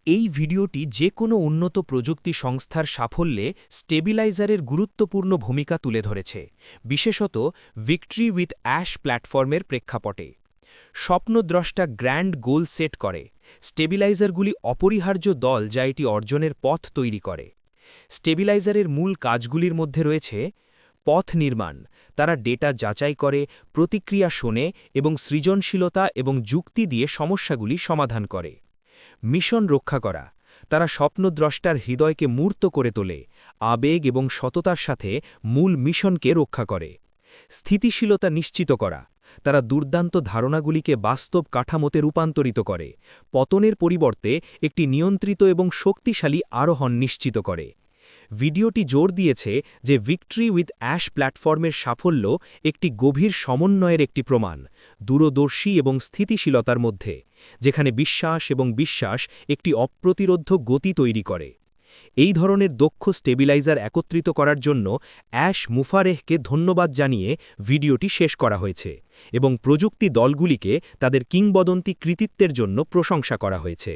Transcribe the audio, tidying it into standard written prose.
এই ভিডিওটি যে কোনো উন্নত প্রযুক্তি সংস্থার সাফল্যে স্টেবিলাইজারের গুরুত্বপূর্ণ ভূমিকা তুলে ধরেছে, বিশেষত ভিক্টরি উইথ অ্যাশ প্ল্যাটফর্মের প্রেক্ষাপটে। স্বপ্নদ্রষ্টা গ্র্যান্ড গোল সেট করে, স্টেবিলাইজারগুলি অপরিহার্য দল যা এটি অর্জনের পথ তৈরি করে। স্টেবিলাইজারের মূল কাজগুলির মধ্যে রয়েছে পথ নির্মাণ, তারা ডেটা যাচাই করে, প্রতিক্রিয়া শোনে এবং সৃজনশীলতা এবং যুক্তি দিয়ে সমস্যাগুলি সমাধান করে। মিশন রক্ষা করা, তারা স্বপ্নদ্রষ্টার হৃদয়কে মূর্ত করে তোলে, আবেগ এবং সততার সাথে মূল মিশনকে রক্ষা করে। স্থিতিশীলতা নিশ্চিত করা, তারা দুর্দান্ত ধারণাগুলিকে বাস্তব কাঠামোতে রূপান্তরিত করে, পতনের পরিবর্তে একটি নিয়ন্ত্রিত এবং শক্তিশালী আরোহণ নিশ্চিত করে। ভিডিওটি জোর দিয়েছে যে ভিক্টরি উইথ অ্যাশ প্ল্যাটফর্মের সাফল্য একটি গভীর সমন্বয়ের একটি প্রমাণ, দূরদর্শী এবং স্থিতিশীলতার মধ্যে, যেখানে বিশ্বাস এবং বিশ্বাস একটি অপ্রতিরোধ্য গতি তৈরি করে। এই ধরনের দক্ষ স্টেবিলাইজার একত্রিত করার জন্য অ্যাশ মুফারেহকে ধন্যবাদ জানিয়ে ভিডিওটি শেষ করা হয়েছে এবং প্রযুক্তি দলগুলিকে তাদের কিংবদন্তি কৃতিত্বের জন্য প্রশংসা করা হয়েছে।